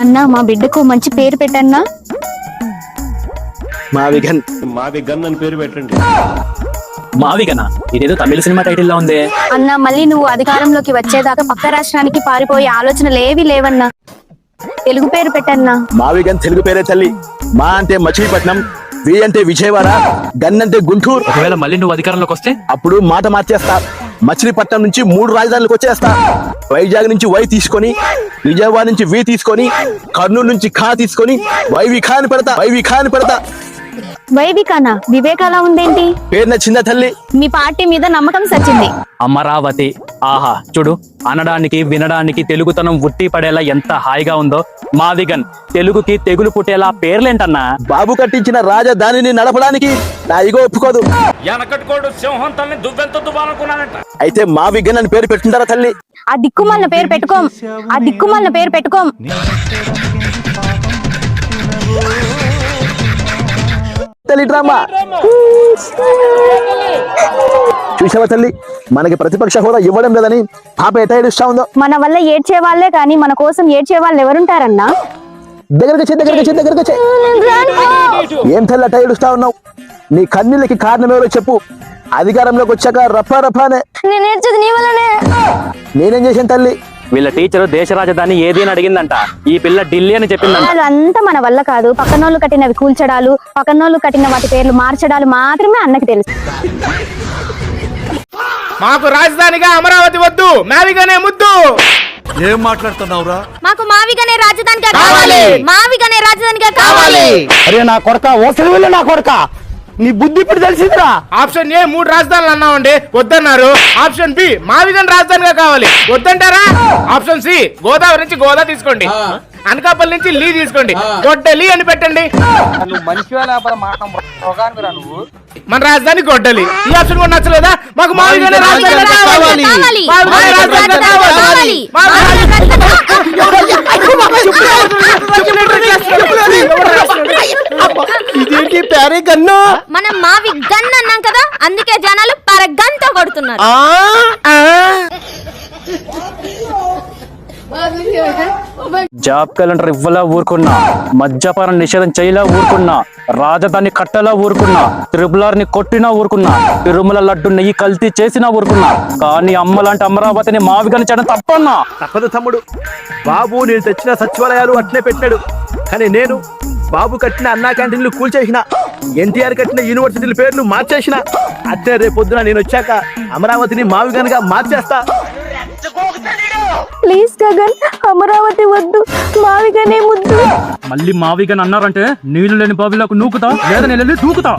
అన్నా మా బిడ్డకు మంచి పేరు పెట్టన్నా. మావిగన్. మావిగన్ అని పేరు పెట్టండి. మావిగనా? ఇదేదో తమిళ సినిమా టైటిల్ లా ఉంది. అన్నా మళ్ళీ నువ్వు అధికారంలోకి వచ్చేదాకా పక్క రాష్ట్రానికి పారిపోయే ఆలోచనలు ఏవి లేవన్నా. తెలుగు పేరు పెట్టన్నా. మావిగన్ తెలుగు పేరే తల్లి. మా అంటే మచిలీపట్నం, వి అంటే విజయవాడ, గన్ అంటే గుంటూరు. ఒకవేళ మళ్ళీ నువ్వు అధికారంలోకి వస్తే అప్పుడు మాట మార్చేస్తా. మచిలీపట్నం నుంచి 3 రాజధానులకు వచ్చేస్తా. వైజాగ్ నుంచి వై తీసుకొని, విజయవాడ నుంచి వి తీసుకొని, కర్నూలు నుంచి ఖా తీసుకొని వైవిఖా అని పెడతా. వైవికానా? వివేకాలా ఉందేంటి? పేరు నచ్చిందా తల్లి? మీ పార్టీ మీద నమ్మకం సచ్చింది. అమరావతి. ఆహా చూడు, అనడానికి వినడానికి తెలుగుతనం ఉట్టి పడేలా ఎంత హాయిగా ఉందో. మావిగన్ తెలుగుకి తెగులు పుట్టేలా పేర్లేంటన్నా. బాబు కట్టించిన రాజధానిని నడపడానికి నా ఇగో ఒప్పుకోదు. అయితే మావిగన్ అని పేరు పెట్టుకుంటారా తల్లి? ఆ దిక్కుమాలిన పేరు పెట్టుకోం. తల్లి డ్రామా చూసావా తల్లి? మనకి ప్రతిపక్ష హోదా ఇవ్వడం లేదని పాప ఎట ఏడుస్తా ఉందో. మన వల్ల ఏడ్చే వాళ్ళే కానీ మన కోసం ఏడ్చే వాళ్ళు ఎవరుంటారన్నా? దగ్గరకు వచ్చే. ఏం తల్లి అట ఏడుస్తా ఉన్నావు? నీ కన్నీళ్ళకి కారణం ఎవరో చెప్పు. అధికారంలోకి వచ్చాక రఫానే నేను ఏడ్చేది నీ వల్లనే. నేనేం చేశాను తల్లి? వీళ్ళ టీచరు దేశ రాజధాని ఏది అని అడిగిందంట. ఈ పిల్ల ఢిల్లీ అని చెప్పిందంట. అంతా మన వల్ల కాదు. పక్కనోళ్ళు కట్టినవి కూల్చడాలు, పక్కనోళ్ళు కట్టిన వాటి పేర్లు మార్చడాలు మాత్రమే అన్నకి తెలుసు. మాకు రాజధానిగా అమరావతి వద్దు, మావిగనే ముద్దు. ఏం మాట్లాడుతున్నావురా? మాకు మావిగనే రాజధానిగా కావాలి. అరే నా కొడక, ఓసరి వెళ్ళి నా కొడక, నీ బుద్ధి ఇప్పుడు తెలిసిందిరా. ఆప్షన్ ఏ 3 రాజధానులు అన్నామండి, వద్దన్నారు. ఆప్షన్ బి మావిగన్ రాజధానిగా కావాలి, వద్దంటారా? ఆప్షన్ సి గోదావరి నుంచి గోదా తీసుకోండి, అనకాపల్లి నుంచి లీ తీసుకోండి, గొడ్డలి అని పెట్టండి. మన రాజధాని గొడ్డలి. ఈ ఆప్షన్ కూడా నచ్చలేదా? మాకు మావిగన్ రాజధాని కావాలి. ఇదేంటి ప్యారే గన్ను? మనం మావి గన్ అన్నాం కదా, అందుకే జనాలు పరగంతో కొడుతున్నారు. జాబ్ క్యాలెండర్ ఇవ్వలా ఊరుకున్నా, మద్యపాన నిషేధం చేయలా ఊరుకున్నా, రాజధాని కట్టలా ఊరుకున్నా, త్రిపులార్ని కొట్టినా ఊరుకున్నా, తిరుమల లడ్డు నెయ్యి కల్తీ చేసినా ఊరుకున్నా, కానీ అమ్మలాంటి అమరావతిని మావిగని చేయడం తప్పన్నా. తప్పదు తమ్ముడు. బాబు నేను తెచ్చిన సచివాలయాలు అట్లే పెట్టాడు, కానీ నేను బాబు కట్టిన అన్నా క్యాంటీన్లు కూల్చేసిన, ఎన్టీఆర్ కట్టిన యూనివర్సిటీల పేర్లు మార్చేసిన. అట్లే రేపొద్దున నేను వచ్చాక అమరావతిని మావిగన్గా మార్చేస్తా. ప్లీజ్ గగన్, అమరావతి వద్దు, మావిగనే ముద్దు. మళ్ళీ మావిగన్ అన్నారంటే నీళ్లు లేని బావిలోకి నూకుతా, లేదా నేను వెళ్ళి దూకుతా.